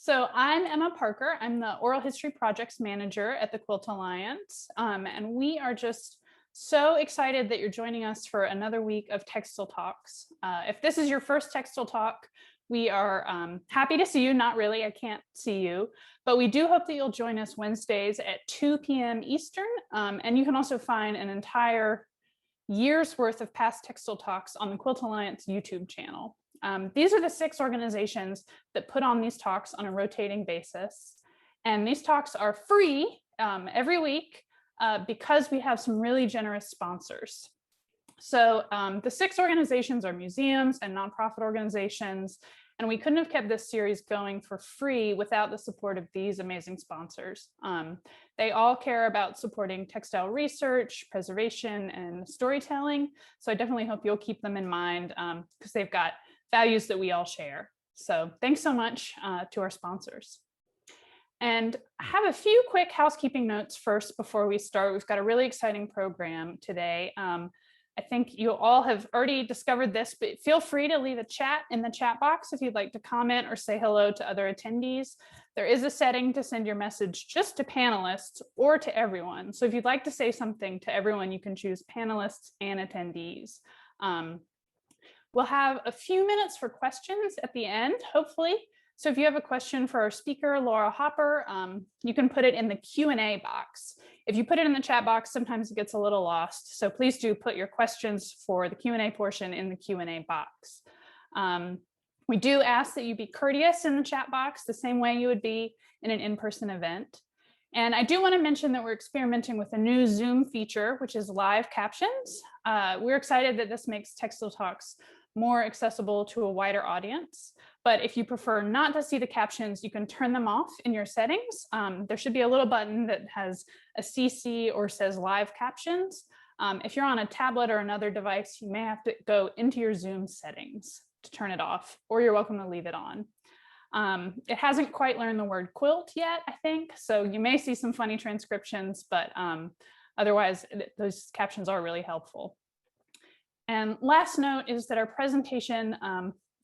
So I'm Emma Parker. I'm the Oral History Projects Manager at the Quilt Alliance. And we are just so excited that you're joining us for another week of Textile Talks. If this is your first Textile Talk, we are happy to see you. Not really, I can't see you, but we do hope that you'll join us Wednesdays at 2 p.m. Eastern. And you can also find an entire year's worth of past Textile Talks on the Quilt Alliance YouTube channel. These are the 6 organizations that put on these talks on a rotating basis. And these talks are free every week because we have some really generous sponsors. So the 6 organizations are museums and nonprofit organizations, and we couldn't have kept this series going for free without the support of these amazing sponsors. They all care about supporting textile research, preservation, and storytelling. So I definitely hope you'll keep them in mind because they've got values that we all share. So thanks so much to our sponsors. And I have a few quick housekeeping notes first before we start. We've got a really exciting program today. I think you all have already discovered this, but feel free to leave a chat in the chat box if you'd like to comment or say hello to other attendees. There is a setting to send your message just to panelists or to everyone. So if you'd like to say something to everyone, you can choose panelists and attendees. We'll have a few minutes for questions at the end, hopefully. So if you have a question for our speaker, Laura Hopper, you can put it in the Q&A box. If you put it in the chat box, sometimes it gets a little lost. So please do put your questions for the Q&A portion in the Q&A box. We do ask that you be courteous in the chat box, the same way you would be in an in-person event. And I do want to mention that we're experimenting with a new Zoom feature, which is live captions. We're excited that this makes Textile Talks more accessible to a wider audience. But if you prefer not to see the captions, you can turn them off in your settings. There should be a little button that has a CC or says live captions. If you're on a tablet or another device, you may have to go into your Zoom settings to turn it off, or you're welcome to leave it on. It hasn't quite learned the word quilt yet, I think, so you may see some funny transcriptions, but otherwise those captions are really helpful. And last note is that our presentation,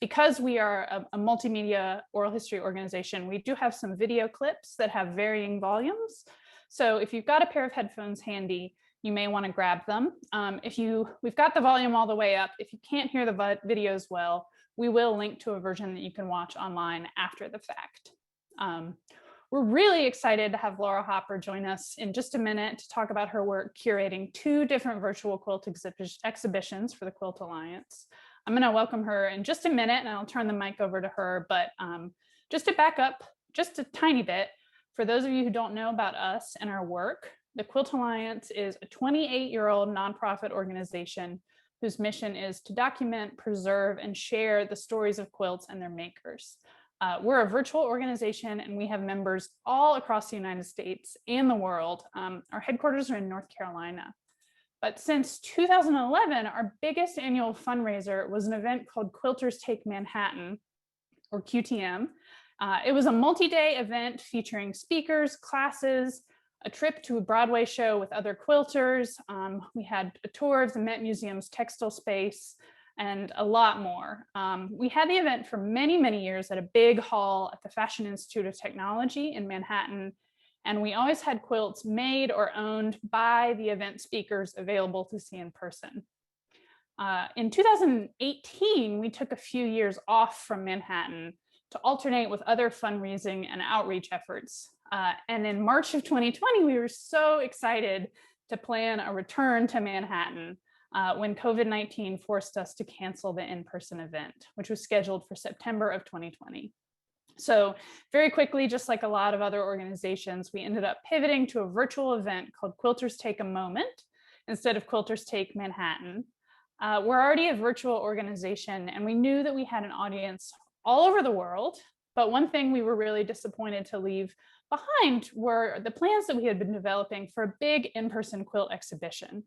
because we are a multimedia oral history organization, we do have some video clips that have varying volumes. So if you've got a pair of headphones handy, you may want to grab them. We've got the volume all the way up. If you can't hear the videos well, we will link to a version that you can watch online after the fact. We're really excited to have Laura Hopper join us in just a minute to talk about her work curating 2 different virtual quilt exhibitions for the Quilt Alliance. I'm going to welcome her in just a minute and I'll turn the mic over to her. But just to back up just a tiny bit, for those of you who don't know about us and our work, the Quilt Alliance is a 28-year-old nonprofit organization whose mission is to document, preserve, and share the stories of quilts and their makers. We're a virtual organization and we have members all across the United States and the world. Our headquarters are in North Carolina. But since 2011, our biggest annual fundraiser was an event called Quilters Take Manhattan, or QTM. It was a multi-day event featuring speakers, classes, a trip to a Broadway show with other quilters. We had a tour of the Met Museum's textile space, and a lot more. We had the event for many, many years at a big hall at the Fashion Institute of Technology in Manhattan, and we always had quilts made or owned by the event speakers available to see in person. In 2018, we took a few years off from Manhattan to alternate with other fundraising and outreach efforts. And in March of 2020, we were so excited to plan a return to Manhattan when COVID-19 forced us to cancel the in-person event, which was scheduled for September of 2020. So very quickly, just like a lot of other organizations, we ended up pivoting to a virtual event called Quilters Take a Moment instead of Quilters Take Manhattan. We're already a virtual organization and we knew that we had an audience all over the world, but one thing we were really disappointed to leave behind were the plans that we had been developing for a big in-person quilt exhibition.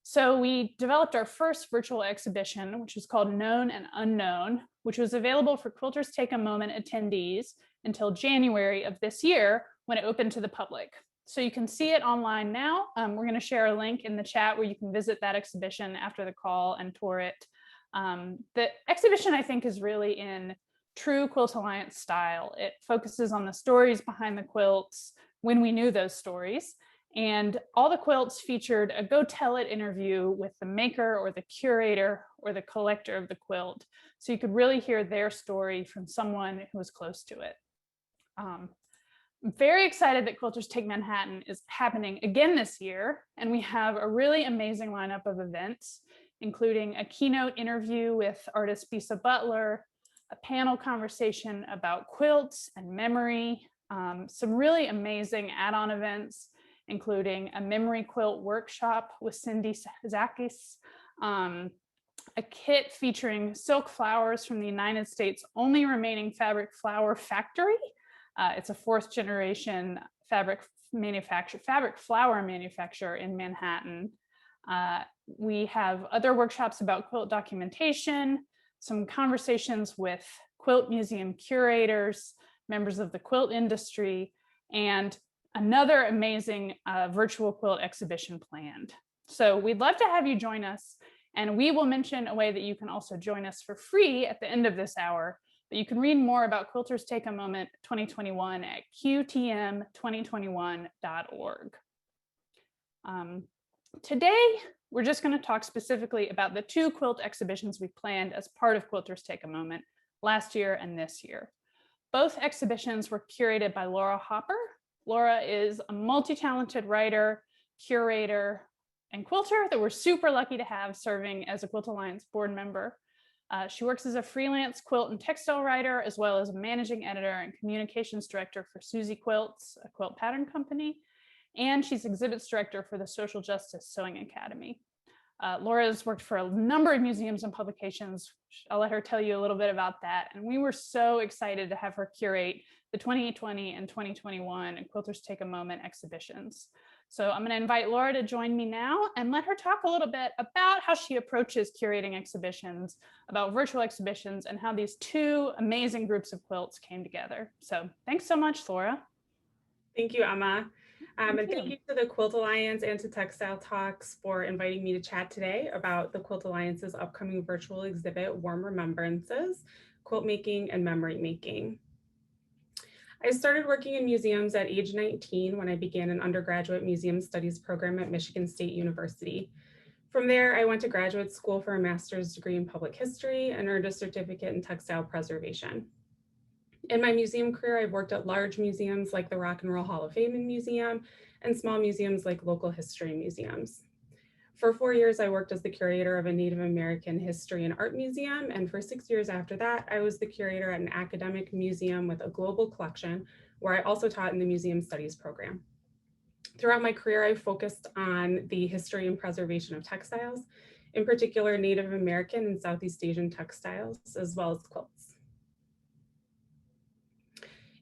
So we developed our first virtual exhibition, which was called Known and Unknown, which was available for Quilters Take a Moment attendees until January of this year when it opened to the public. So you can see it online now. We're going to share a link in the chat where you can visit that exhibition after the call and tour it. The exhibition, I think, is really in true Quilt Alliance style. It focuses on the stories behind the quilts when we knew those stories. And all the quilts featured a Go Tell It interview with the maker or the curator or the collector of the quilt. So you could really hear their story from someone who was close to it. I'm very excited that Quilters Take Manhattan is happening again this year. And we have a really amazing lineup of events, including a keynote interview with artist Bisa Butler, a panel conversation about quilts and memory, some really amazing add-on events, including a memory quilt workshop with Cindy Zakis, a kit featuring silk flowers from the United States' only remaining fabric flower factory. It's a fourth generation fabric flower manufacturer in Manhattan. We have other workshops about quilt documentation, some conversations with quilt museum curators, members of the quilt industry, and another amazing virtual quilt exhibition planned. So we'd love to have you join us, and we will mention a way that you can also join us for free at the end of this hour. But you can read more about Quilters Take a Moment 2021 at qtm2021.org. Today, we're just going to talk specifically about the two quilt exhibitions we planned as part of Quilters Take a Moment last year and this year. Both exhibitions were curated by Laura Hopper. Laura is a multi-talented writer, curator, and quilter that we're super lucky to have serving as a Quilt Alliance board member. She works as a freelance quilt and textile writer, as well as a managing editor and communications director for Susie Quilts, a quilt pattern company. And she's exhibits director for the Social Justice Sewing Academy. Laura's worked for a number of museums and publications. I'll let her tell you a little bit about that. And we were so excited to have her curate the 2020 and 2021 Quilters Take a Moment exhibitions. So I'm going to invite Laura to join me now and let her talk a little bit about how she approaches curating exhibitions, about virtual exhibitions, and how these two amazing groups of quilts came together. So thanks so much, Laura. Thank you, Emma. And thank you to the Quilt Alliance and to Textile Talks for inviting me to chat today about the Quilt Alliance's upcoming virtual exhibit, Warm Remembrances, Quiltmaking and Memory Making. I started working in museums at age 19 when I began an undergraduate museum studies program at Michigan State University. From there, I went to graduate school for a master's degree in public history and earned a certificate in textile preservation. In my museum career, I've worked at large museums like the Rock and Roll Hall of Fame Museum and small museums like local history museums. For 4 years, I worked as the curator of a Native American history and art museum. And for 6 years after that, I was the curator at an academic museum with a global collection where I also taught in the museum studies program. Throughout my career, I focused on the history and preservation of textiles, in particular Native American and Southeast Asian textiles, as well as quilts.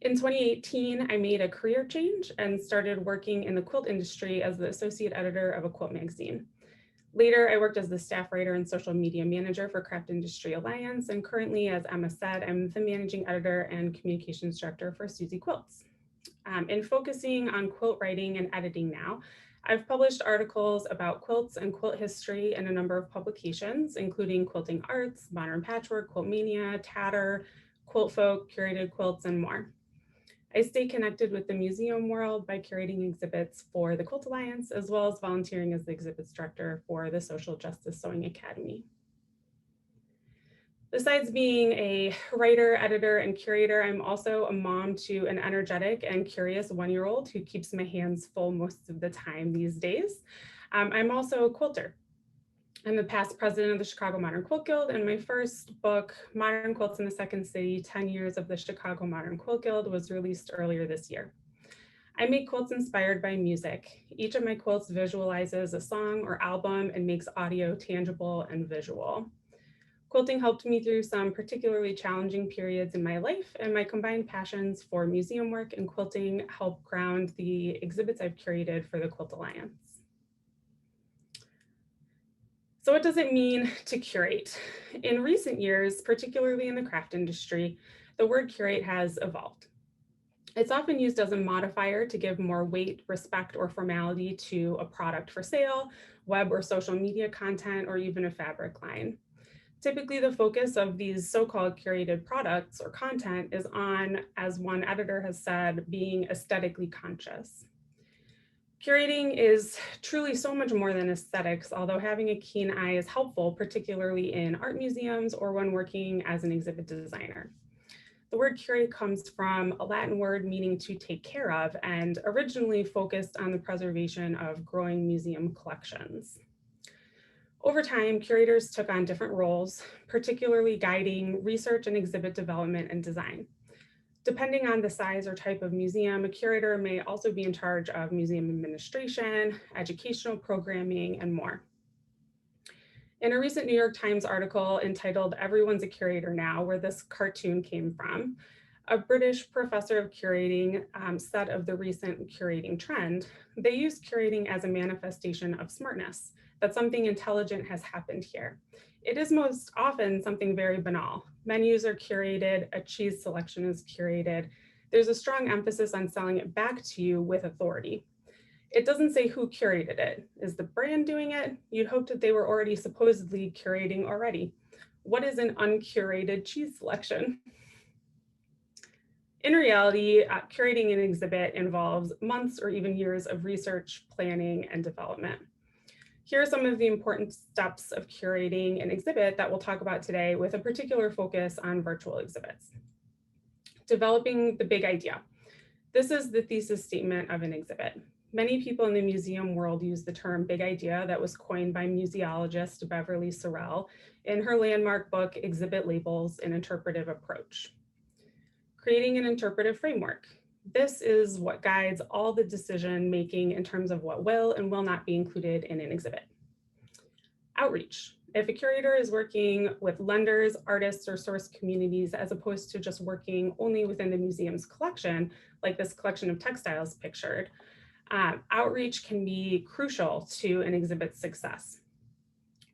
In 2018, I made a career change and started working in the quilt industry as the associate editor of a quilt magazine. Later, I worked as the staff writer and social media manager for Craft Industry Alliance, and currently, as Emma said, I'm the managing editor and communications director for Susie Quilts. In focusing on quilt writing and editing now, I've published articles about quilts and quilt history in a number of publications, including Quilting Arts, Modern Patchwork, Quiltmania, Tatter, Quilt Folk, Curated Quilts, and more. I stay connected with the museum world by curating exhibits for the Quilt Alliance, as well as volunteering as the exhibits director for the Social Justice Sewing Academy. Besides being a writer, editor, and curator, I'm also a mom to an energetic and curious 1-year-old who keeps my hands full most of the time these days. I'm also a quilter. I'm the past president of the Chicago Modern Quilt Guild, and my first book, Modern Quilts in the Second City, 10 Years of the Chicago Modern Quilt Guild, was released earlier this year. I make quilts inspired by music. Each of my quilts visualizes a song or album and makes audio tangible and visual. Quilting helped me through some particularly challenging periods in my life, and my combined passions for museum work and quilting help ground the exhibits I've curated for the Quilt Alliance. So what does it mean to curate? In recent years, particularly in the craft industry, the word curate has evolved. It's often used as a modifier to give more weight, respect, or formality to a product for sale, web or social media content, or even a fabric line. Typically, the focus of these so-called curated products or content is on, as one editor has said, being aesthetically conscious. Curating is truly so much more than aesthetics, although having a keen eye is helpful, particularly in art museums or when working as an exhibit designer. The word curate comes from a Latin word meaning to take care of and originally focused on the preservation of growing museum collections. Over time, curators took on different roles, particularly guiding research and exhibit development and design. Depending on the size or type of museum, a curator may also be in charge of museum administration, educational programming, and more. In a recent New York Times article entitled "Everyone's a Curator Now," where this cartoon came from, a British professor of curating said of the recent curating trend, they use curating as a manifestation of smartness, that something intelligent has happened here. It is most often something very banal. Menus are curated, a cheese selection is curated. There's a strong emphasis on selling it back to you with authority. It doesn't say who curated it. Is the brand doing it? You'd hope that they were already supposedly curating already. What is an uncurated cheese selection? In reality, curating an exhibit involves months or even years of research, planning, and development. Here are some of the important steps of curating an exhibit that we'll talk about today with a particular focus on virtual exhibits. Developing the big idea. This is the thesis statement of an exhibit. Many people in the museum world use the term big idea that was coined by museologist Beverly Sorrell in her landmark book, Exhibit Labels: An Interpretive Approach. Creating an interpretive framework. This is what guides all the decision making in terms of what will and will not be included in an exhibit. Outreach. If a curator is working with lenders, artists, or source communities, as opposed to just working only within the museum's collection, like this collection of textiles pictured, outreach can be crucial to an exhibit's success.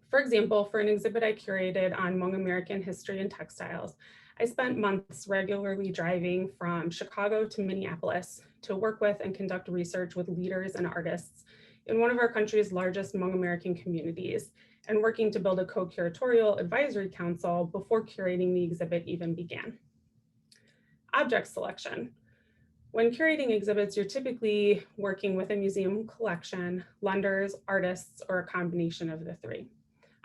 For example, for an exhibit I curated on Hmong American history and textiles, I spent months regularly driving from Chicago to Minneapolis to work with and conduct research with leaders and artists in one of our country's largest Hmong American communities, and working to build a co-curatorial advisory council before curating the exhibit even began. Object selection. When curating exhibits, you're typically working with a museum collection, lenders, artists, or a combination of the three.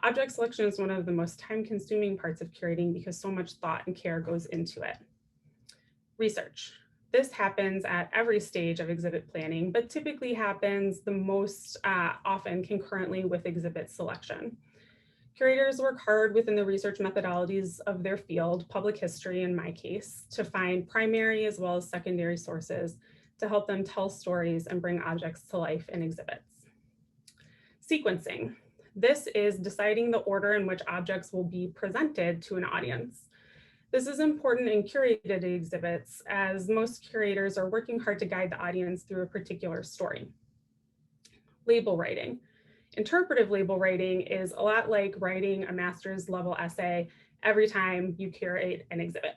Object selection is one of the most time-consuming parts of curating because so much thought and care goes into it. Research. This happens at every stage of exhibit planning, but typically happens the most often concurrently with exhibit selection. Curators work hard within the research methodologies of their field, public history in my case, to find primary as well as secondary sources to help them tell stories and bring objects to life in exhibits. Sequencing. This is deciding the order in which objects will be presented to an audience. This is important in curated exhibits, as most curators are working hard to guide the audience through a particular story. Label writing. Interpretive label writing is a lot like writing a master's level essay every time you curate an exhibit.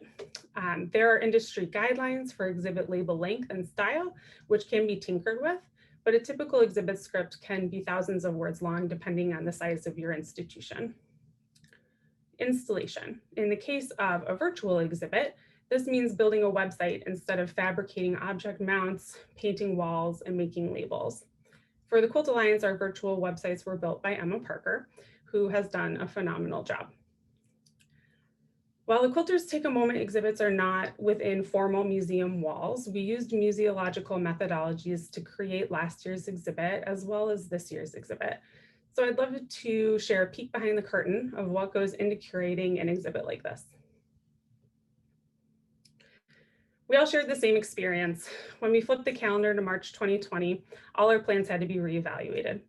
There are industry guidelines for exhibit label length and style, which can be tinkered with, but a typical exhibit script can be thousands of words long depending on the size of your institution. Installation. In the case of a virtual exhibit, this means building a website instead of fabricating object mounts, painting walls, and making labels. For the Quilt Alliance, our virtual websites were built by Emma Parker, who has done a phenomenal job. While the Quilters Take a Moment exhibits are not within formal museum walls, we used museological methodologies to create last year's exhibit as well as this year's exhibit. So I'd love to share a peek behind the curtain of what goes into curating an exhibit like this. We all shared the same experience. When we flipped the calendar to March 2020, all our plans had to be reevaluated.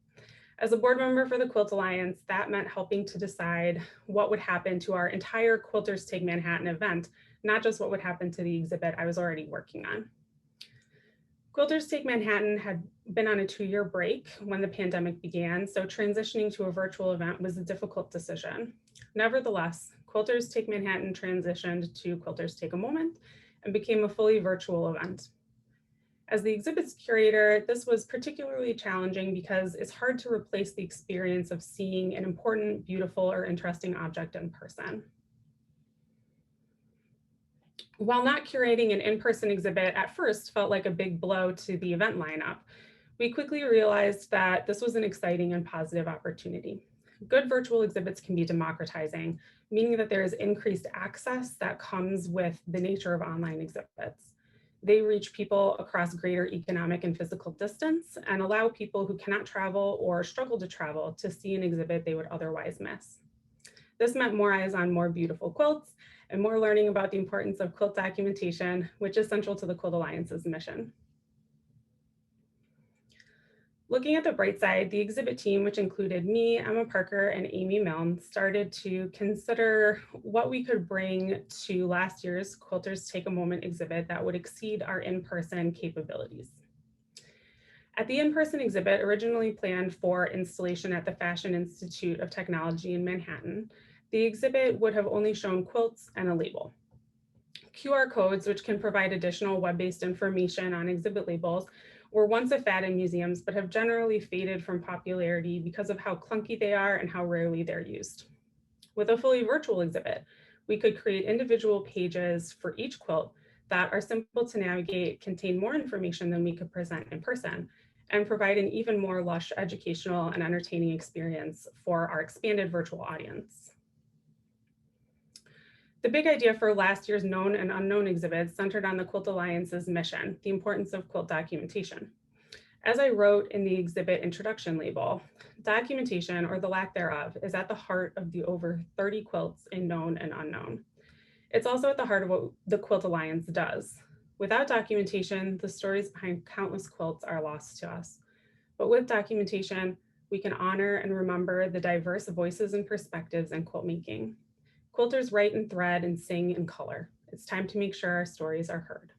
As a board member for the Quilt Alliance, that meant helping to decide what would happen to our entire Quilters Take Manhattan event, not just what would happen to the exhibit I was already working on. Quilters Take Manhattan had been on a 2-year break when the pandemic began, so transitioning to a virtual event was a difficult decision. Nevertheless, Quilters Take Manhattan transitioned to Quilters Take a Moment and became a fully virtual event. As the exhibit's curator, this was particularly challenging because it's hard to replace the experience of seeing an important, beautiful, or interesting object in person. While not curating an in-person exhibit at first felt like a big blow to the event lineup, we quickly realized that this was an exciting and positive opportunity. Good virtual exhibits can be democratizing, meaning that there is increased access that comes with the nature of online exhibits. They reach people across greater economic and physical distance and allow people who cannot travel or struggle to travel to see an exhibit they would otherwise miss. This meant more eyes on more beautiful quilts and more learning about the importance of quilt documentation, which is central to the Quilt Alliance's mission. Looking at the bright side, the exhibit team, which included me, Emma Parker, and Amy Milne, started to consider what we could bring to last year's Quilters Take a Moment exhibit that would exceed our in-person capabilities. At the in-person exhibit, originally planned for installation at the Fashion Institute of Technology in Manhattan, the exhibit would have only shown quilts and a label. QR codes, which can provide additional web-based information on exhibit labels, were once a fad in museums, but have generally faded from popularity because of how clunky they are and how rarely they're used. With a fully virtual exhibit, we could create individual pages for each quilt that are simple to navigate, contain more information than we could present in person, and provide an even more lush educational and entertaining experience for our expanded virtual audience. The big idea for last year's known and unknown exhibits centered on the Quilt Alliance's mission, the importance of quilt documentation. As I wrote in the exhibit introduction label, documentation, or the lack thereof, is at the heart of the over 30 quilts in known and unknown. It's also at the heart of what the Quilt Alliance does. Without documentation, the stories behind countless quilts are lost to us. But with documentation, we can honor and remember the diverse voices and perspectives in quilt making. Quilters write and thread and sing in color. It's time to make sure our stories are heard.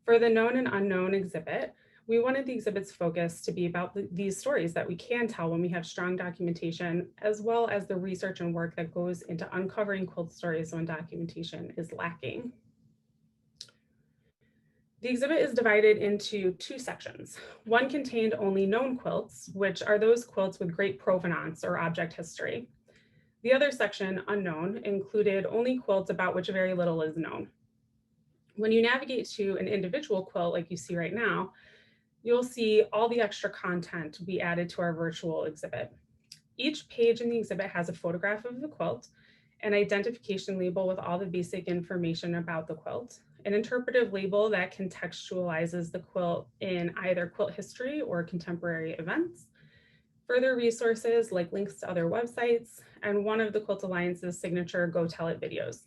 For the known and unknown exhibit, we wanted the exhibit's focus to be about these stories that we can tell when we have strong documentation, as well as the research and work that goes into uncovering quilt stories when documentation is lacking. The exhibit is divided into two sections. One contained only known quilts, which are those quilts with great provenance or object history. The other section, unknown, included only quilts about which very little is known. When you navigate to an individual quilt like you see right now, you'll see all the extra content we added to our virtual exhibit. Each page in the exhibit has a photograph of the quilt, an identification label with all the basic information about the quilt, an interpretive label that contextualizes the quilt in either quilt history or contemporary events, further resources like links to other websites, and one of the Quilt Alliance's signature Go Tell It videos.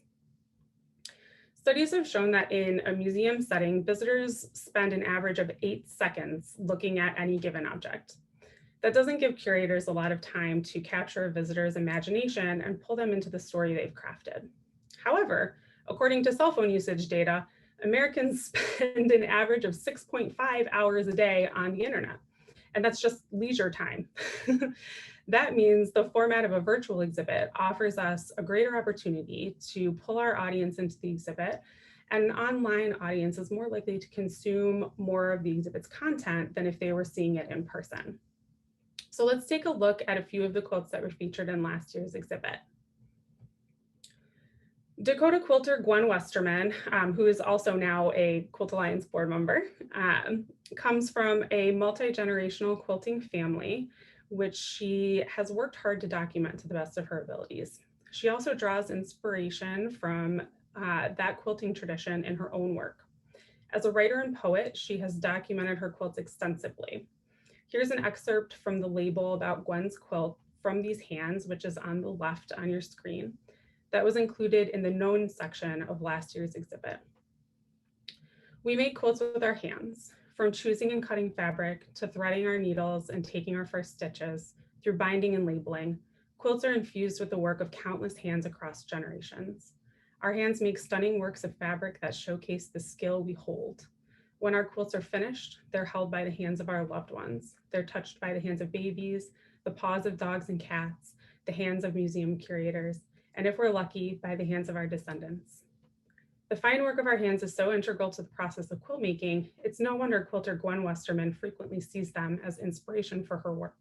Studies have shown that in a museum setting, visitors spend an average of 8 seconds looking at any given object. That doesn't give curators a lot of time to capture a visitor's imagination and pull them into the story they've crafted. However, according to cell phone usage data, Americans spend an average of 6.5 hours a day on the internet. And that's just leisure time. That means the format of a virtual exhibit offers us a greater opportunity to pull our audience into the exhibit, and an online audience is more likely to consume more of the exhibit's content than if they were seeing it in person. So let's take a look at a few of the quilts that were featured in last year's exhibit. Dakota quilter Gwen Westerman, who is also now a Quilt Alliance board member, comes from a multi-generational quilting family, which she has worked hard to document to the best of her abilities. She also draws inspiration from that quilting tradition in her own work. As a writer and poet, she has documented her quilts extensively. Here's an excerpt from the label about Gwen's quilt from these hands, which is on the left on your screen. That was included in the known section of last year's exhibit. We make quilts with our hands, from choosing and cutting fabric to threading our needles and taking our first stitches, through binding and labeling. Quilts are infused with the work of countless hands across generations. Our hands make stunning works of fabric that showcase the skill we hold. When our quilts are finished, they're held by the hands of our loved ones. They're touched by the hands of babies, the paws of dogs and cats, the hands of museum curators, and if we're lucky, by the hands of our descendants. The fine work of our hands is so integral to the process of quilt making, it's no wonder quilter Gwen Westerman frequently sees them as inspiration for her work.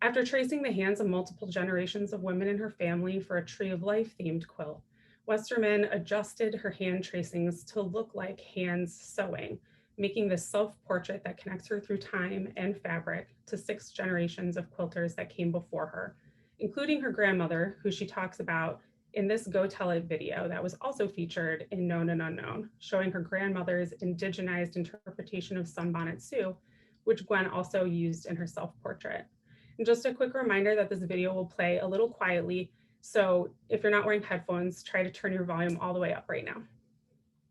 After tracing the hands of multiple generations of women in her family for a tree of life themed quilt, Westerman adjusted her hand tracings to look like hands sewing, making this self-portrait that connects her through time and fabric to 6 generations of quilters that came before her, including her grandmother, who she talks about in this Go Tell It video that was also featured in Known and Unknown, showing her grandmother's indigenized interpretation of Sunbonnet Sue, which Gwen also used in her self-portrait. And just a quick reminder that this video will play a little quietly, so if you're not wearing headphones, try to turn your volume all the way up right now.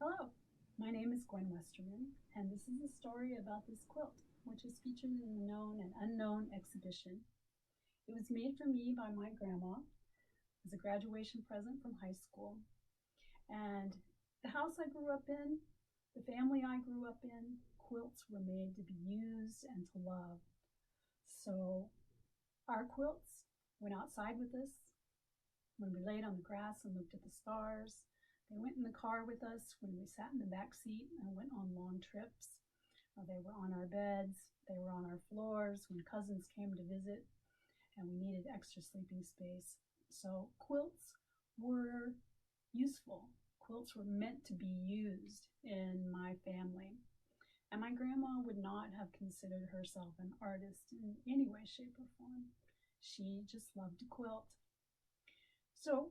Hello, my name is Gwen Westerman, and this is a story about this quilt, which is featured in the Known and Unknown exhibition. It was made for me by my grandma as a graduation present from high school. And the house I grew up in, the family I grew up in, quilts were made to be used and to love. So our quilts went outside with us when we laid on the grass and looked at the stars. They went in the car with us when we sat in the back seat and went on long trips. They were on our beds, they were on our floors when cousins came to visit and we needed extra sleeping space. So quilts were useful. Quilts were meant to be used in my family. And my grandma would not have considered herself an artist in any way, shape, or form. She just loved to quilt. So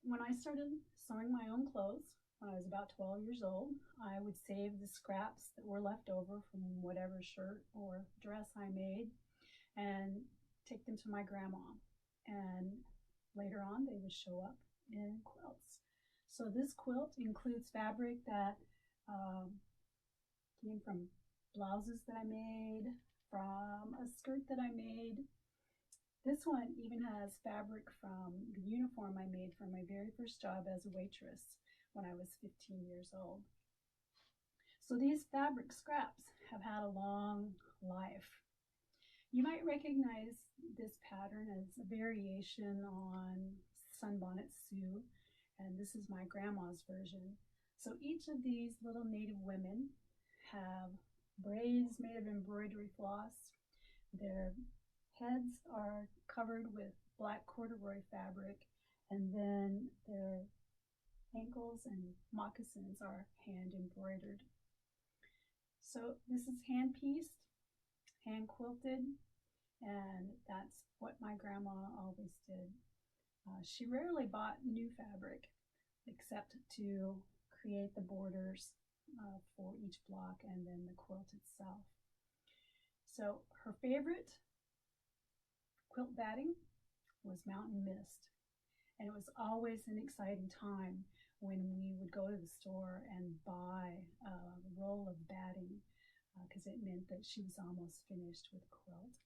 when I started sewing my own clothes, when I was about 12 years old, I would save the scraps that were left over from whatever shirt or dress I made and take them to my grandma. And later on, they would show up in quilts. So this quilt includes fabric that came from blouses that I made, from a skirt that I made. This one even has fabric from the uniform I made for my very first job as a waitress when I was 15 years old. So these fabric scraps have had a long life. You might recognize this pattern as a variation on Sunbonnet Sue, and this is my grandma's version. So each of these little native women have braids made of embroidery floss. Their heads are covered with black corduroy fabric, and then their ankles and moccasins are hand embroidered. So this is hand pieced, hand quilted, and that's what my grandma always did. She rarely bought new fabric except to create the borders for each block and then the quilt itself. So her favorite quilt batting was Mountain Mist, and it was always an exciting time when we would go to the store and buy a roll of batting because it meant that she was almost finished with the quilt.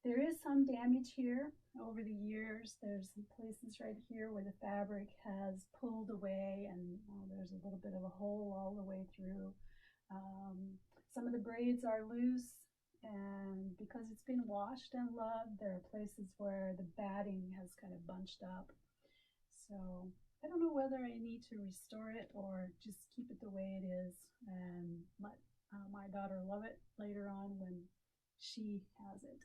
There is some damage here over the years. There's some places right here where the fabric has pulled away and there's a little bit of a hole all the way through. Some of the braids are loose, and because it's been washed and loved, there are places where the batting has kind of bunched up. So I don't know whether I need to restore it or just keep it the way it is and let my daughter love it later on when she has it.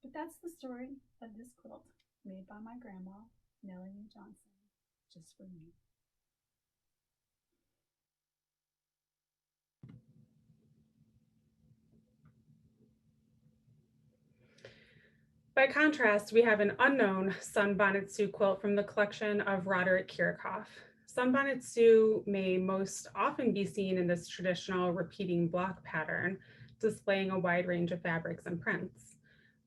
But that's the story of this quilt made by my grandma, Nellie Johnson, just for me. By contrast, we have an unknown Sunbonnet Sue quilt from the collection of Roderick Kirchhoff. Sunbonnet Sue may most often be seen in this traditional repeating block pattern, displaying a wide range of fabrics and prints.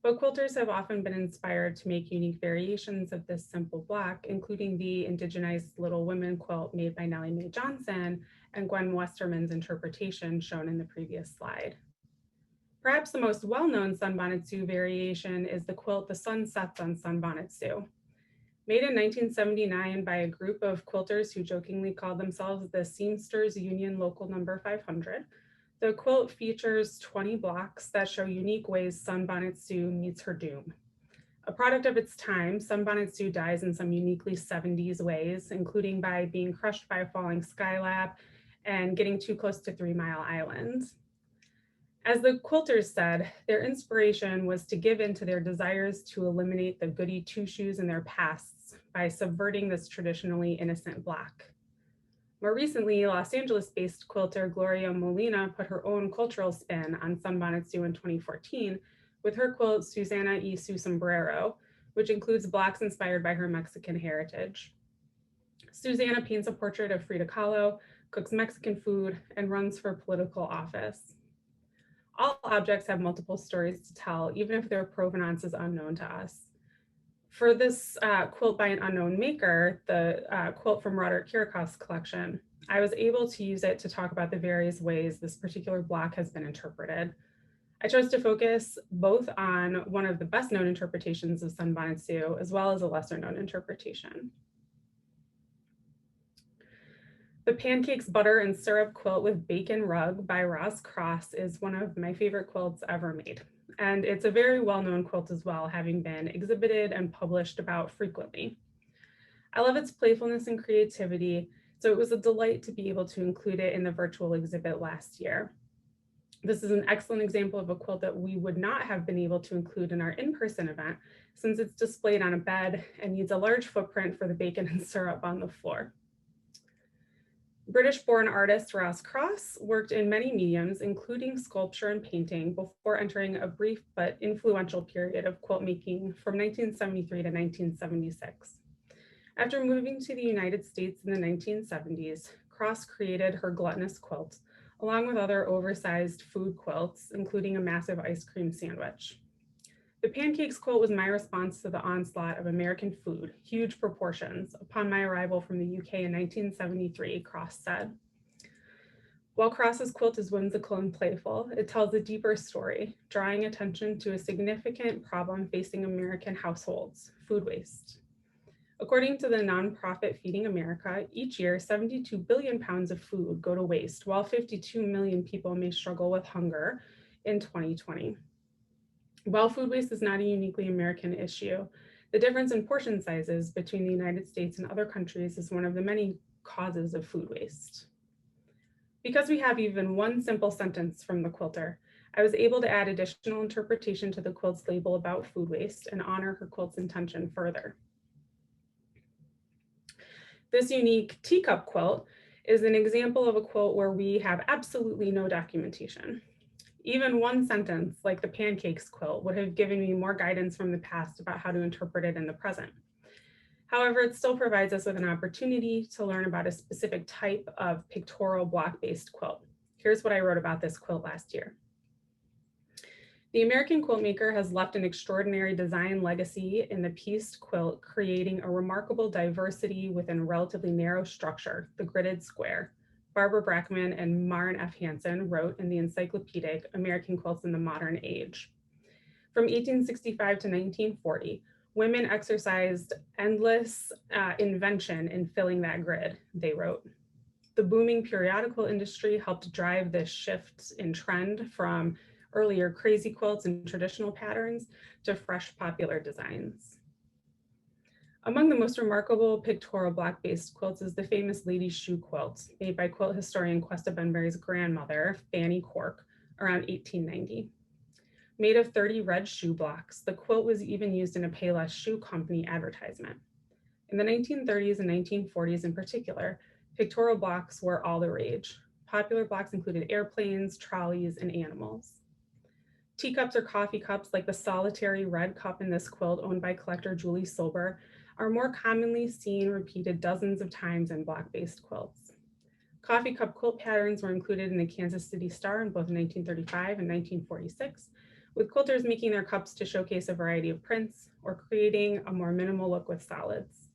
But quilters have often been inspired to make unique variations of this simple block, including the indigenized Little Women quilt made by Nellie Mae Johnson and Gwen Westerman's interpretation shown in the previous slide. Perhaps the most well-known Sunbonnet Sue variation is the quilt The Sun Sets on Sunbonnet Sue. Made in 1979 by a group of quilters who jokingly called themselves the Seamsters Union Local Number 500, the quilt features 20 blocks that show unique ways Sunbonnet Sue meets her doom. A product of its time, Sunbonnet Stew dyes in some uniquely 70s ways, including by being crushed by a falling skylab and getting too close to 3 Mile Island. As the quilters said, their inspiration was to give in to their desires to eliminate the goody two-shoes in their pasts by subverting this traditionally innocent block. More recently, Los Angeles-based quilter Gloria Molina put her own cultural spin on Sunbonnet Stew in 2014 with her quilt Susana y su Sombrero, which includes blocks inspired by her Mexican heritage. Susana paints a portrait of Frida Kahlo, cooks Mexican food, and runs for political office. All objects have multiple stories to tell, even if their provenance is unknown to us. For this quilt by an unknown maker, the quilt from Roderick Kirikoff's collection, I was able to use it to talk about the various ways this particular block has been interpreted. I chose to focus both on one of the best known interpretations of Sunbonnet Stew, as well as a lesser known interpretation. The Pancakes Butter and Syrup Quilt with Bacon Rug by Roz Cross is one of my favorite quilts ever made. And it's a very well-known quilt as well, having been exhibited and published about frequently. I love its playfulness and creativity, so it was a delight to be able to include it in the virtual exhibit last year. This is an excellent example of a quilt that we would not have been able to include in our in-person event, since it's displayed on a bed and needs a large footprint for the bacon and syrup on the floor. British-born artist Roz Cross worked in many mediums, including sculpture and painting, before entering a brief but influential period of quilt making from 1973 to 1976. After moving to the United States in the 1970s, Cross created her gluttonous quilt, along with other oversized food quilts, including a massive ice cream sandwich. The Pancakes quilt was my response to the onslaught of American food, huge proportions, upon my arrival from the UK in 1973, Cross said. While Cross's quilt is whimsical and playful, it tells a deeper story, drawing attention to a significant problem facing American households, food waste. According to the nonprofit Feeding America, each year 72 billion pounds of food go to waste, while 52 million people may struggle with hunger in 2020. While food waste is not a uniquely American issue, the difference in portion sizes between the United States and other countries is one of the many causes of food waste. Because we have even one simple sentence from the quilter, I was able to add additional interpretation to the quilt's label about food waste and honor her quilt's intention further. This unique teacup quilt is an example of a quilt where we have absolutely no documentation. Even one sentence, like the Pancakes quilt, would have given me more guidance from the past about how to interpret it in the present. However, it still provides us with an opportunity to learn about a specific type of pictorial block-based quilt. Here's what I wrote about this quilt last year. The American quilt maker has left an extraordinary design legacy in the pieced quilt, creating a remarkable diversity within a relatively narrow structure, the gridded square. Barbara Brackman and Maren F. Hansen wrote in the encyclopedic American Quilts in the Modern Age. From 1865 to 1940, women exercised endless invention in filling that grid, they wrote. The booming periodical industry helped drive this shift in trend from earlier crazy quilts and traditional patterns to fresh popular designs. Among the most remarkable pictorial block-based quilts is the famous Ladies' Shoe quilt, made by quilt historian Questa Benberry's grandmother, Fanny Cork, around 1890. Made of 30 red shoe blocks, the quilt was even used in a Payless Shoe Company advertisement. In the 1930s and 1940s in particular, pictorial blocks were all the rage. Popular blocks included airplanes, trolleys, and animals. Teacups or coffee cups, like the solitary red cup in this quilt owned by collector Julie Silber, are more commonly seen repeated dozens of times in block-based quilts. Coffee cup quilt patterns were included in the Kansas City Star in both 1935 and 1946, with quilters making their cups to showcase a variety of prints or creating a more minimal look with solids.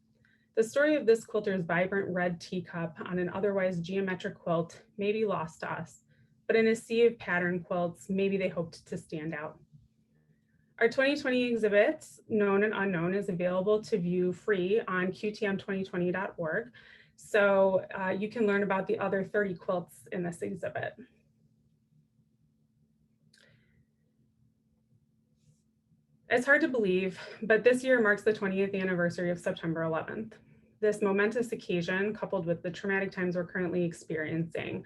The story of this quilter's vibrant red teacup on an otherwise geometric quilt may be lost to us, but in a sea of pattern quilts, maybe they hoped to stand out. Our 2020 exhibit, Known and Unknown, is available to view free on qtm2020.org, so you can learn about the other 30 quilts in this exhibit. It's hard to believe, but this year marks the 20th anniversary of September 11th. This momentous occasion, coupled with the traumatic times we're currently experiencing,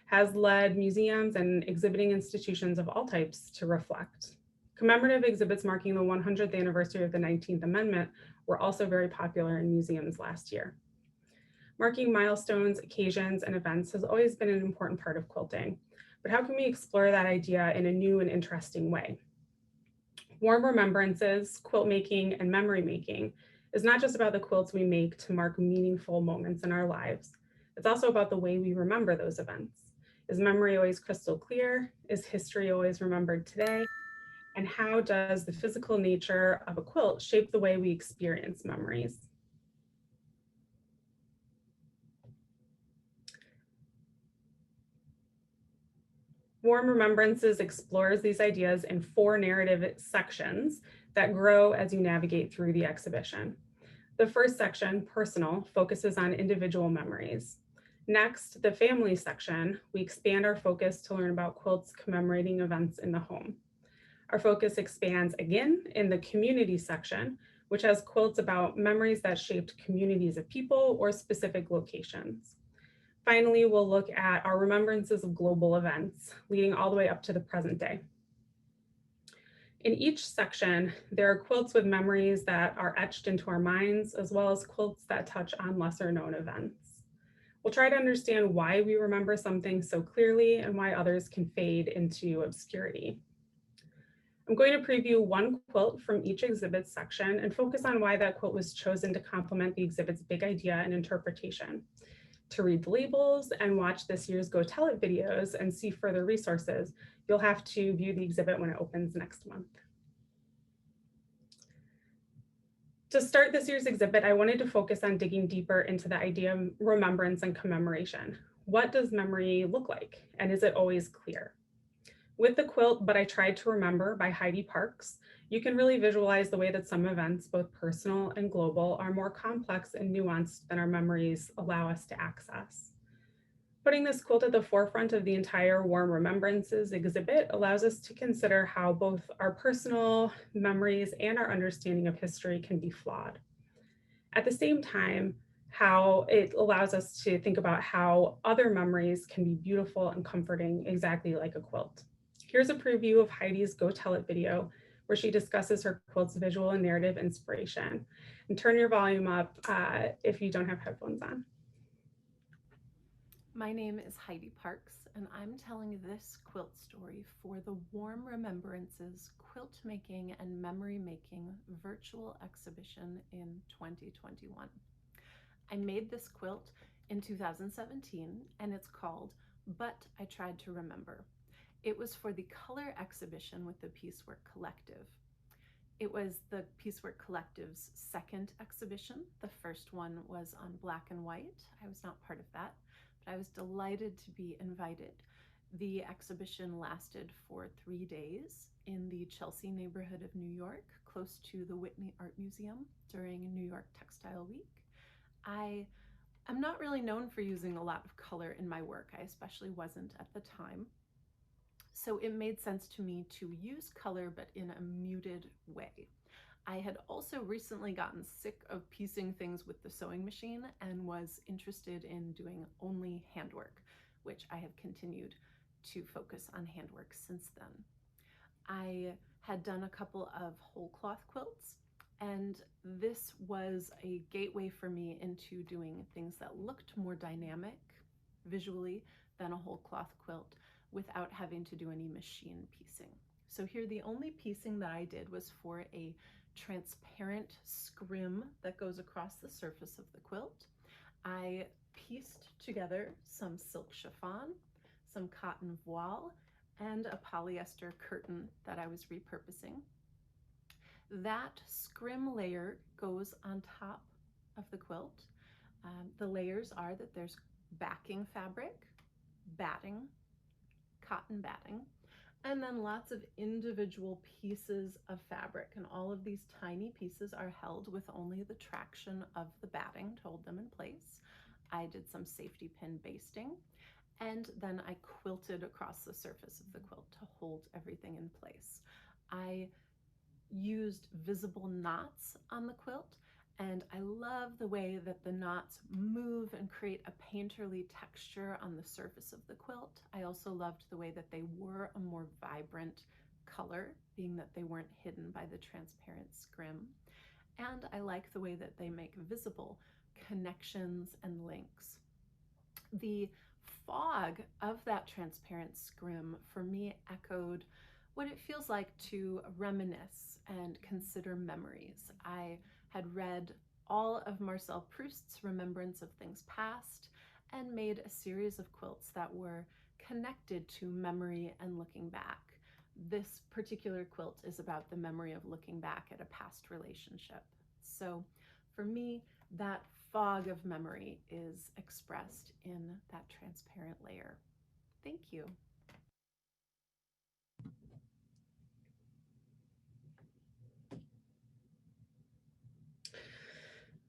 has led museums and exhibiting institutions of all types to reflect. Commemorative exhibits marking the 100th anniversary of the 19th Amendment were also very popular in museums last year. Marking milestones, occasions, and events has always been an important part of quilting, but how can we explore that idea in a new and interesting way? Warm Remembrances, Quilt Making, and Memory Making is not just about the quilts we make to mark meaningful moments in our lives. It's also about the way we remember those events. Is memory always crystal clear? Is history always remembered today? And how does the physical nature of a quilt shape the way we experience memories? Warm Remembrances explores these ideas in 4 narrative sections that grow as you navigate through the exhibition. The first section, Personal, focuses on individual memories. Next, the Family section, we expand our focus to learn about quilts commemorating events in the home. Our focus expands again in the Community section, which has quilts about memories that shaped communities of people or specific locations. Finally, we'll look at our remembrances of global events, leading all the way up to the present day. In each section, there are quilts with memories that are etched into our minds, as well as quilts that touch on lesser known events. We'll try to understand why we remember something so clearly and why others can fade into obscurity. I'm going to preview one quilt from each exhibit section and focus on why that quilt was chosen to complement the exhibit's big idea and interpretation. To read the labels and watch this year's Go Tell It videos and see further resources, you'll have to view the exhibit when it opens next month. To start this year's exhibit, I wanted to focus on digging deeper into the idea of remembrance and commemoration. What does memory look like? And is it always clear? With the quilt, But I Tried to Remember by Heidi Parks, you can really visualize the way that some events, both personal and global, are more complex and nuanced than our memories allow us to access. Putting this quilt at the forefront of the entire Warm Remembrances exhibit allows us to consider how both our personal memories and our understanding of history can be flawed. At the same time, how it allows us to think about how other memories can be beautiful and comforting, exactly like a quilt. Here's a preview of Heidi's Go Tell It video, where she discusses her quilt's visual and narrative inspiration. And turn your volume up if you don't have headphones on. My name is Heidi Parks, and I'm telling this quilt story for the Warm Remembrances Quilt Making and Memory Making virtual exhibition in 2021. I made this quilt in 2017, and it's called But I Tried to Remember. It was for the color exhibition with the Piecework Collective. It was the Piecework Collective's second exhibition. The first one was on black and white. I was not part of that, but I was delighted to be invited. The exhibition lasted for 3 days in the Chelsea neighborhood of New York, close to the Whitney Art Museum during New York Textile Week. I'm not really known for using a lot of color in my work. I especially wasn't at the time. So it made sense to me to use color, but in a muted way. I had also recently gotten sick of piecing things with the sewing machine and was interested in doing only handwork, which I have continued to focus on handwork since then. I had done a couple of whole cloth quilts, and this was a gateway for me into doing things that looked more dynamic visually than a whole cloth quilt without having to do any machine piecing. So here, the only piecing that I did was for a transparent scrim that goes across the surface of the quilt. I pieced together some silk chiffon, some cotton voile, and a polyester curtain that I was repurposing. That scrim layer goes on top of the quilt. The layers are that there's backing fabric, batting, cotton batting, and then lots of individual pieces of fabric. And all of these tiny pieces are held with only the traction of the batting to hold them in place. I did some safety pin basting, and then I quilted across the surface of the quilt to hold everything in place. I used visible knots on the quilt, and I love the way that the knots move and create a painterly texture on the surface of the quilt. I also loved the way that they were a more vibrant color, being that they weren't hidden by the transparent scrim. And I like the way that they make visible connections and links. The fog of that transparent scrim for me echoed what it feels like to reminisce and consider memories. I had read all of Marcel Proust's Remembrance of Things Past and made a series of quilts that were connected to memory and looking back. This particular quilt is about the memory of looking back at a past relationship. So for me, that fog of memory is expressed in that transparent layer. Thank you.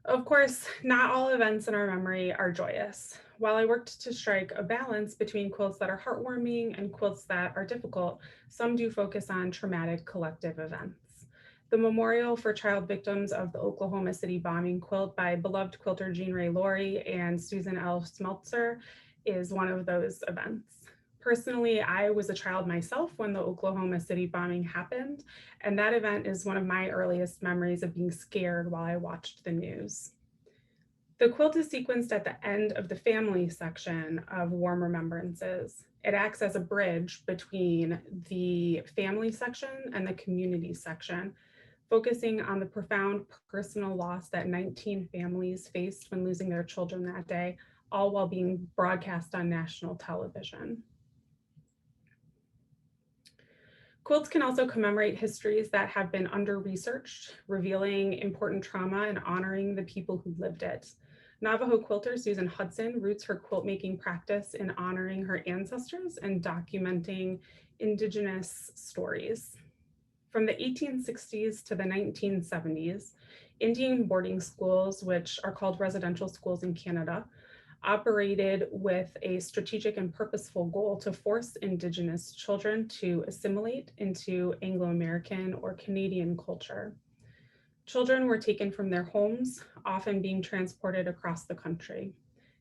Of course, not all events in our memory are joyous. While I worked to strike a balance between quilts that are heartwarming and quilts that are difficult, some do focus on traumatic collective events. The memorial for child victims of the Oklahoma City bombing quilt by beloved quilter Jean Ray Laurie and Susan L. Smeltzer is one of those events. Personally, I was a child myself when the Oklahoma City bombing happened, and that event is one of my earliest memories of being scared while I watched the news. The quilt is sequenced at the end of the family section of Warm Remembrances. It acts as a bridge between the family section and the community section, focusing on the profound personal loss that 19 families faced when losing their children that day, all while being broadcast on national television. Quilts can also commemorate histories that have been under-researched, revealing important trauma and honoring the people who lived it. Navajo quilter Susan Hudson roots her quilt making practice in honoring her ancestors and documenting Indigenous stories. From the 1860s to the 1970s, Indian boarding schools, which are called residential schools in Canada, operated with a strategic and purposeful goal to force Indigenous children to assimilate into Anglo-American or Canadian culture. Children were taken from their homes, often being transported across the country.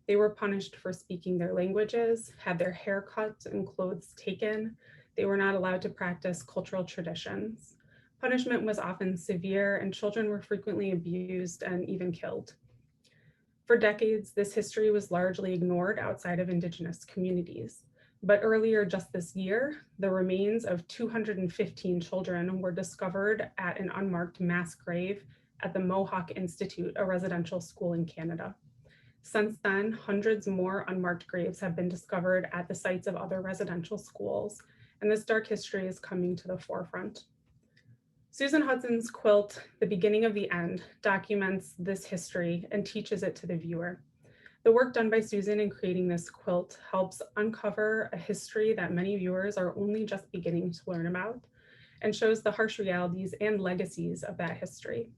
They were punished for speaking their languages, had their hair cut and clothes taken. They were not allowed to practice cultural traditions. Punishment was often severe, and children were frequently abused and even killed. For decades, this history was largely ignored outside of Indigenous communities. But earlier just this year, the remains of 215 children were discovered at an unmarked mass grave at the Mohawk Institute, a residential school in Canada. Since then, hundreds more unmarked graves have been discovered at the sites of other residential schools, and this dark history is coming to the forefront. Susan Hudson's quilt, The Beginning of the End, documents this history and teaches it to the viewer. The work done by Susan in creating this quilt helps uncover a history that many viewers are only just beginning to learn about and shows the harsh realities and legacies of that history.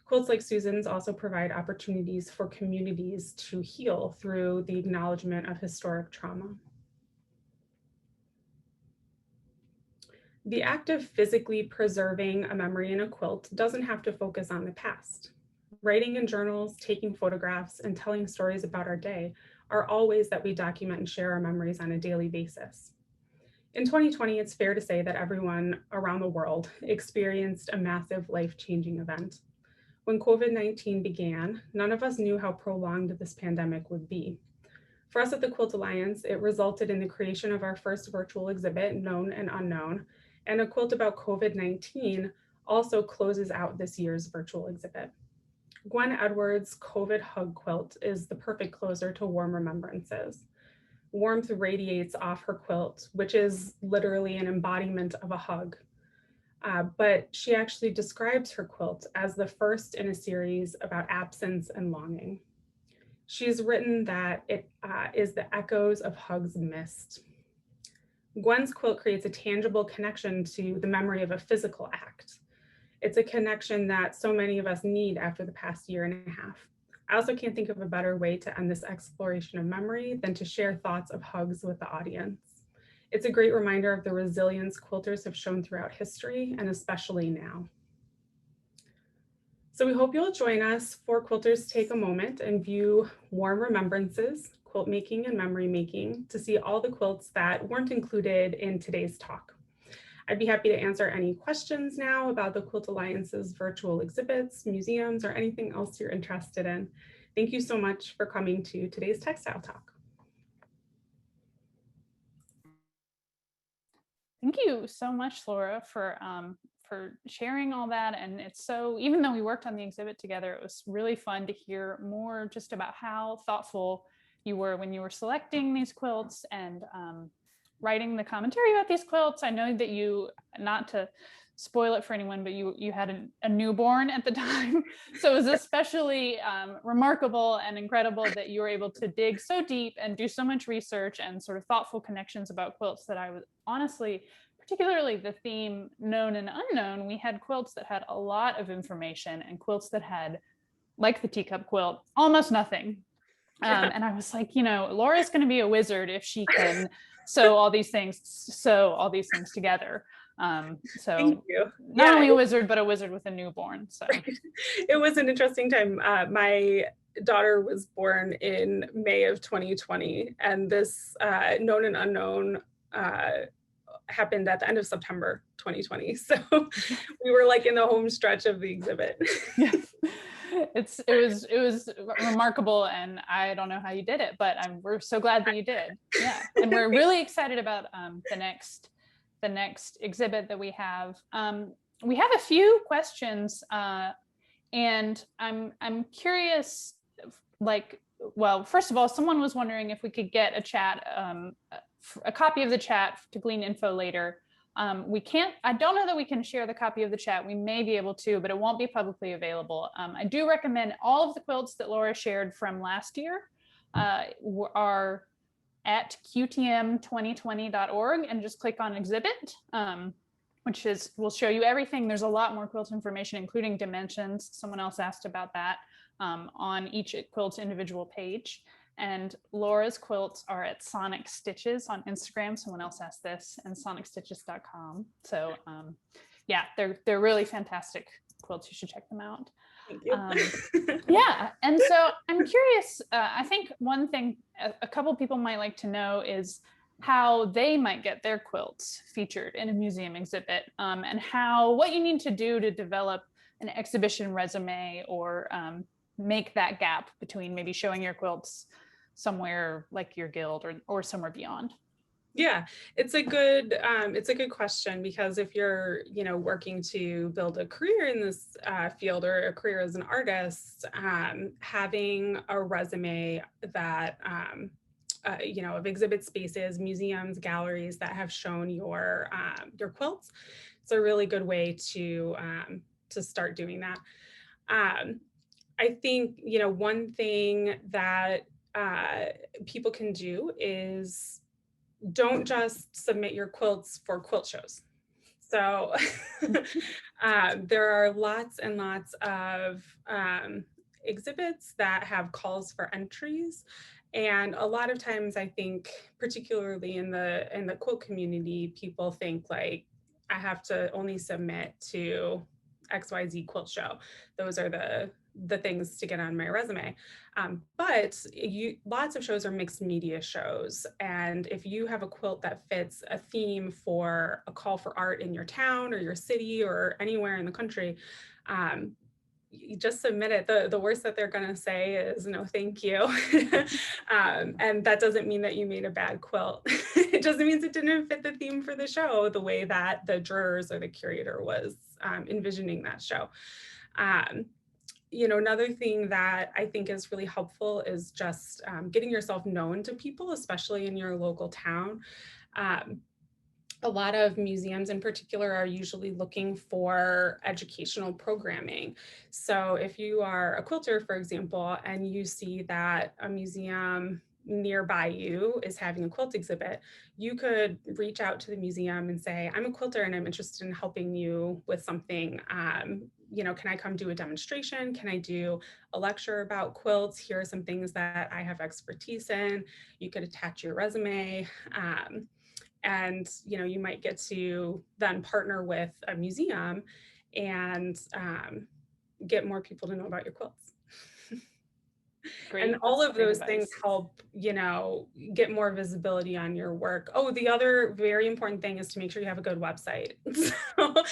Quilts like Susan's also provide opportunities for communities to heal through the acknowledgement of historic trauma. The act of physically preserving a memory in a quilt doesn't have to focus on the past. Writing in journals, taking photographs, and telling stories about our day are all ways that we document and share our memories on a daily basis. In 2020, it's fair to say that everyone around the world experienced a massive life-changing event. When COVID-19 began, none of us knew how prolonged this pandemic would be. For us at the Quilt Alliance, it resulted in the creation of our first virtual exhibit, Known and Unknown, and a quilt about COVID-19 also closes out this year's virtual exhibit. Gwen Edwards' COVID Hug Quilt is the perfect closer to Warm Remembrances. Warmth radiates off her quilt, which is literally an embodiment of a hug. But she actually describes her quilt as the first in a series about absence and longing. She's written that it is the echoes of hugs missed. Gwen's quilt creates a tangible connection to the memory of a physical act. It's a connection that so many of us need after the past year and a half. I also can't think of a better way to end this exploration of memory than to share thoughts of hugs with the audience. It's a great reminder of the resilience quilters have shown throughout history, and especially now. So we hope you'll join us for Quilters Take a Moment and view Warm Remembrances, Quilt Making and Memory Making to see all the quilts that weren't included in today's talk. I'd be happy to answer any questions now about the Quilt Alliance's virtual exhibits, museums, or anything else you're interested in. Thank you so much for coming to today's Textile Talk. Thank you so much, Laura, for sharing all that. And it's so, even though we worked on the exhibit together, it was really fun to hear more just about how thoughtful you were when you were selecting these quilts and writing the commentary about these quilts. I know that you, not to spoil it for anyone, but you had a newborn at the time. So it was especially remarkable and incredible that you were able to dig so deep and do so much research and sort of thoughtful connections about quilts that I was honestly, particularly the theme known and unknown, we had quilts that had a lot of information and quilts that had, like the Teacup Quilt, almost nothing. And I was like, Laura's going to be a wizard if she can sew all these things together. So Thank you. Not only a wizard, but a wizard with a newborn. So it was an interesting time. My daughter was born in May of 2020, and this known and unknown happened at the end of September 2020. So we were like in the home stretch of the exhibit. Yeah. It was remarkable, and I don't know how you did it, but we're so glad that you did. Yeah, and we're really excited about the next exhibit that we have. We have a few questions, and I'm curious. Well, first of all, someone was wondering if we could get a copy of the chat to glean info later. We can't, I don't know that we can share the copy of the chat. We may be able to, but it won't be publicly available. I do recommend all of the quilts that Laura shared from last year are at qtm2020.org and just click on exhibit, which will show you everything. There's a lot more quilt information, including dimensions. Someone else asked about that on each quilt's individual page. And Laura's quilts are at Sonic Stitches on Instagram. Someone else asked this, and sonicstitches.com. So yeah, they're really fantastic quilts. You should check them out. Thank you. Yeah, and so I'm curious. I think one thing a couple people might like to know is how they might get their quilts featured in a museum exhibit, and what you need to do to develop an exhibition resume or make that gap between maybe showing your quilts somewhere like your guild or somewhere beyond. Yeah, it's a good question, because if you're working to build a career in this field or a career as an artist, having a resume that of exhibit spaces, museums, galleries that have shown your quilts, it's a really good way to start doing that. I think one thing that people can do is don't just submit your quilts for quilt shows. So there are lots and lots of exhibits that have calls for entries. And a lot of times I think, particularly in the quilt community, people think like, I have to only submit to XYZ quilt show. Those are the things to get on my resume. But lots of shows are mixed media shows. And if you have a quilt that fits a theme for a call for art in your town or your city or anywhere in the country, you just submit it. The worst that they're going to say is no, thank you. And that doesn't mean that you made a bad quilt. It just means it didn't fit the theme for the show the way that the jurors or the curator was envisioning that show. Another thing that I think is really helpful is just getting yourself known to people, especially in your local town. A lot of museums in particular are usually looking for educational programming. So if you are a quilter, for example, and you see that a museum nearby you is having a quilt exhibit, you could reach out to the museum and say, I'm a quilter and I'm interested in helping you with something. Can I come do a demonstration? Can I do a lecture about quilts? Here are some things that I have expertise in. You could attach your resume. And you might get to then partner with a museum and get more people to know about your quilts. Great. And all That's of great those advice. things help, get more visibility on your work. Oh, the other very important thing is to make sure you have a good website. So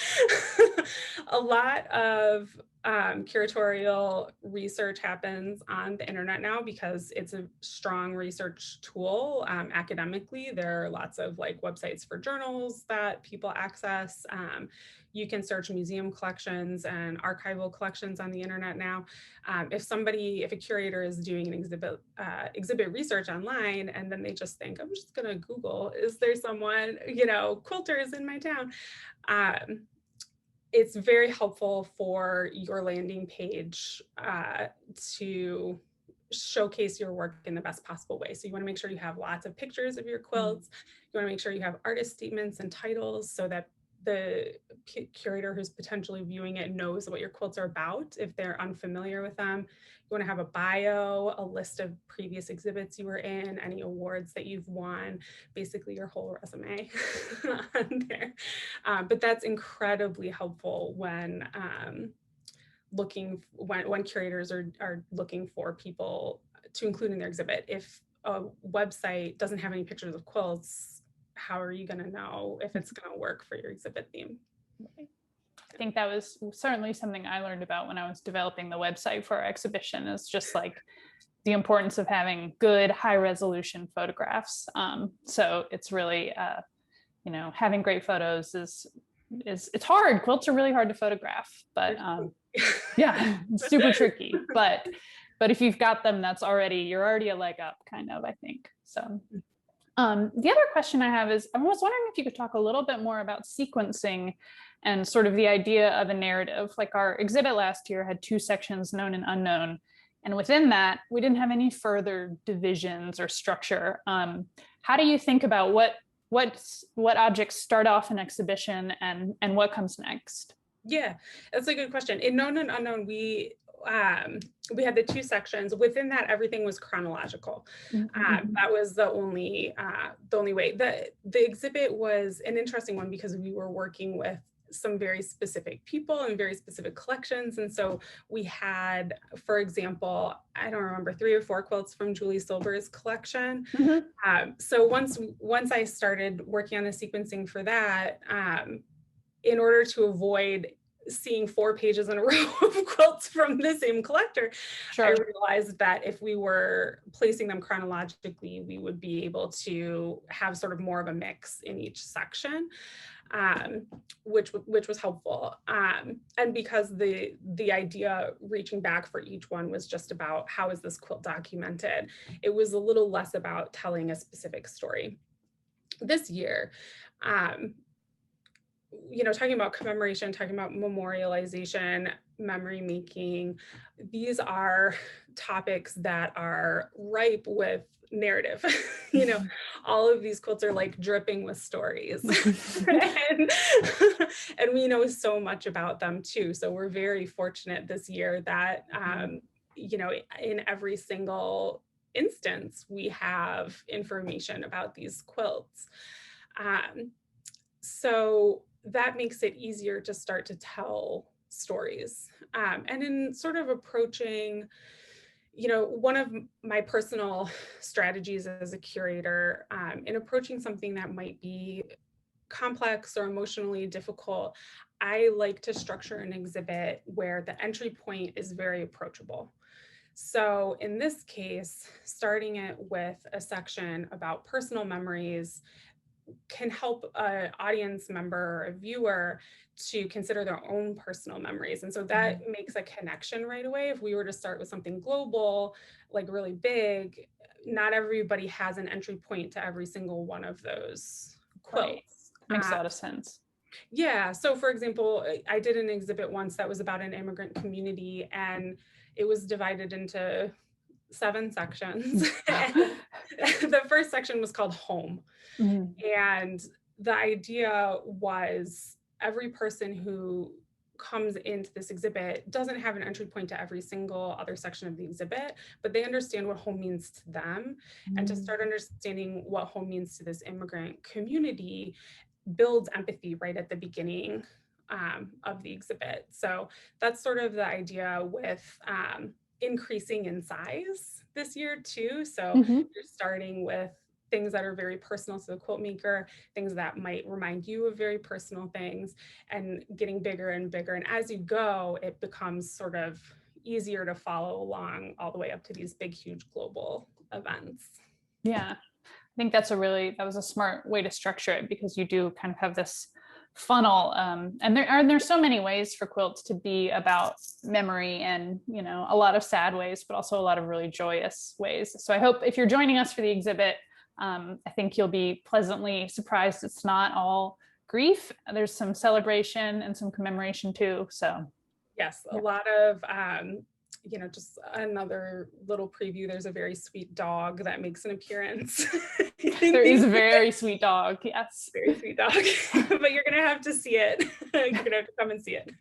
a lot of curatorial research happens on the internet now because it's a strong research tool. Academically, there are lots of websites for journals that people access. You can search museum collections and archival collections on the internet now. If a curator is doing an exhibit research online, and then they just think, I'm just gonna Google, is there someone, quilters in my town? It's very helpful for your landing page to showcase your work in the best possible way. So you want to make sure you have lots of pictures of your quilts. You want to make sure you have artist statements and titles so that the curator who's potentially viewing it knows what your quilts are about if they're unfamiliar with them. You want to have a bio, a list of previous exhibits you were in, any awards that you've won, basically your whole resume on there. But that's incredibly helpful when when curators are looking for people to include in their exhibit. If a website doesn't have any pictures of quilts, how are you going to know if it's going to work for your exhibit theme? I think that was certainly something I learned about when I was developing the website for our exhibition, is just the importance of having good high resolution photographs. So it's really, having great photos is it's hard. Quilts are really hard to photograph, but yeah, it's super tricky. But if you've got them, you're already a leg up, kind of, I think. So the other question I have is, I was wondering if you could talk a little bit more about sequencing and sort of the idea of a narrative. Like our exhibit last year had 2 sections, known and unknown. And within that, we didn't have any further divisions or structure. How do you think about what objects start off an exhibition and what comes next? Yeah, that's a good question. In known and unknown, we had the 2 sections. Within that, everything was chronological. That was the only way. The exhibit was an interesting one because we were working with some very specific people and very specific collections. And so we had, for example, I don't remember, 3 or 4 quilts from Julie Silber's collection. So once I started working on the sequencing for that, in order to avoid seeing 4 pages in a row of quilts from the same collector, I realized that if we were placing them chronologically, we would be able to have sort of more of a mix in each section, which was helpful. And because the idea reaching back for each one was just about how is this quilt documented, it was a little less about telling a specific story. This year, talking about commemoration, talking about memorialization, memory making, these are topics that are ripe with narrative. All of these quilts are dripping with stories. and we know so much about them too. So we're very fortunate this year that, in every single instance, we have information about these quilts. So that makes it easier to start to tell stories. And in sort of approaching, one of my personal strategies as a curator, in approaching something that might be complex or emotionally difficult, I like to structure an exhibit where the entry point is very approachable. So in this case, starting it with a section about personal memories can help an audience member or a viewer to consider their own personal memories. And so that makes a connection right away. If we were to start with something global, really big, not everybody has an entry point to every single one of those quilts. Right. Makes a lot of sense. Yeah. So for example, I did an exhibit once that was about an immigrant community, and it was divided into 7 sections. The first section was called Home. And the idea was every person who comes into this exhibit doesn't have an entry point to every single other section of the exhibit, but they understand what home means to them. And to start understanding what home means to this immigrant community builds empathy right at the beginning of the exhibit. So that's sort of the idea with increasing in size this year too. So you're starting with things that are very personal to the quilt maker, things that might remind you of very personal things, and getting bigger and bigger. And as you go, it becomes sort of easier to follow along all the way up to these big, huge global events. Yeah, I think that was a smart way to structure it, because you do kind of have this funnel, and there's so many ways for quilts to be about memory, and a lot of sad ways, but also a lot of really joyous ways. So I hope if you're joining us for the exhibit, I think you'll be pleasantly surprised. It's not all grief. There's some celebration and some commemoration too. So yes, a lot of just another little preview. There's a very sweet dog that makes an appearance. There is a very sweet dog. Yes. Very sweet dog. But you're going to have to see it. You're going to have to come and see it.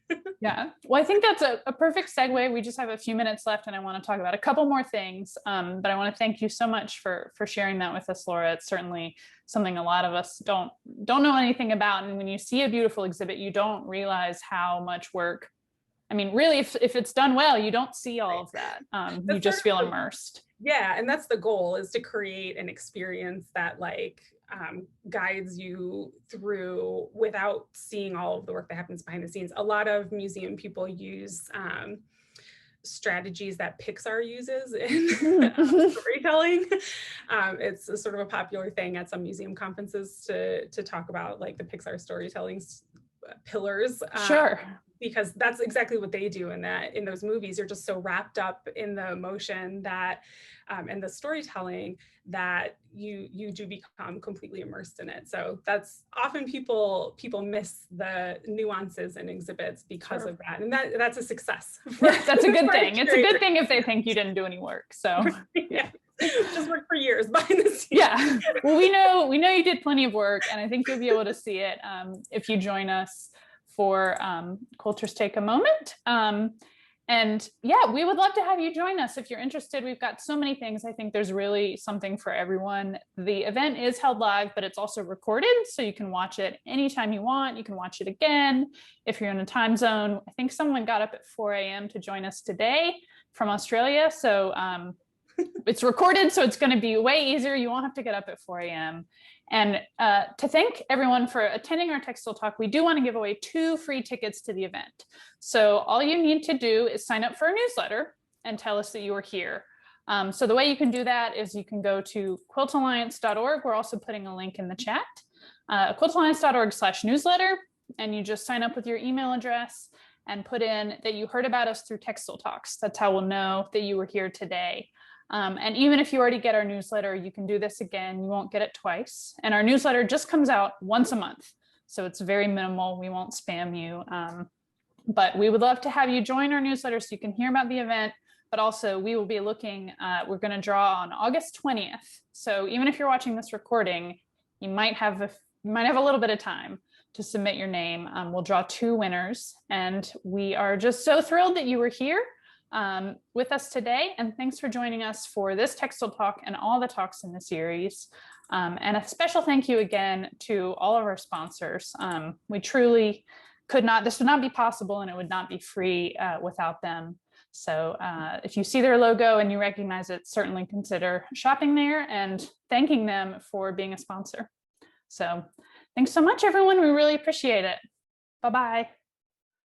Yeah. Well, I think that's a perfect segue. We just have a few minutes left, and I want to talk about a couple more things. But I want to thank you so much for sharing that with us, Laura. It's certainly something a lot of us don't know anything about. And when you see a beautiful exhibit, you don't realize how much work. I mean, really, if it's done well, you don't see all of that. You just feel immersed. Yeah, and that's the goal, is to create an experience that guides you through without seeing all of the work that happens behind the scenes. A lot of museum people use strategies that Pixar uses in storytelling. It's a sort of a popular thing at some museum conferences to talk about the Pixar storytelling pillars. Sure. Because that's exactly what they do in those movies. You're just so wrapped up in the emotion that and the storytelling that you do become completely immersed in it. So that's often people miss the nuances in exhibits because of that. And that's a success. That's a good thing. It's a good thing if they think you didn't do any work. So yeah. Just worked for years behind the scenes. Yeah. Well, we know you did plenty of work, and I think you'll be able to see it if you join us for Quilters Take a moment. And yeah, we would love to have you join us if you're interested. We've got so many things. I think there's really something for everyone. The event is held live, but it's also recorded, so you can watch it anytime you want. You can watch it again if you're in a time zone. I think someone got up at 4 a.m. to join us today from Australia. So it's recorded, so it's going to be way easier. You won't have to get up at 4 a.m. And to thank everyone for attending our Textile Talk, we do want to give away 2 free tickets to the event. So all you need to do is sign up for a newsletter and tell us that you are here. So the way you can do that is you can go to quiltalliance.org. We're also putting a link in the chat, quiltalliance.org/newsletter, and you just sign up with your email address and put in that you heard about us through Textile Talks. That's how we'll know that you were here today. And even if you already get our newsletter, you can do this again. You won't get it twice. And our newsletter just comes out once a month. So it's very minimal. We won't spam you. But we would love to have you join our newsletter so you can hear about the event. But also we will be looking, we're going to draw on August 20th. So even if you're watching this recording, you might have a little bit of time to submit your name. We'll draw 2 winners. And we are just so thrilled that you were here with us today, and thanks for joining us for this Textile Talk and all the talks in the series. And a special thank you again to all of our sponsors. We truly this would not be possible, and it would not be free without them. So if you see their logo and you recognize it, certainly consider shopping there and thanking them for being a sponsor. So thanks so much, everyone. We really appreciate it. Bye-bye.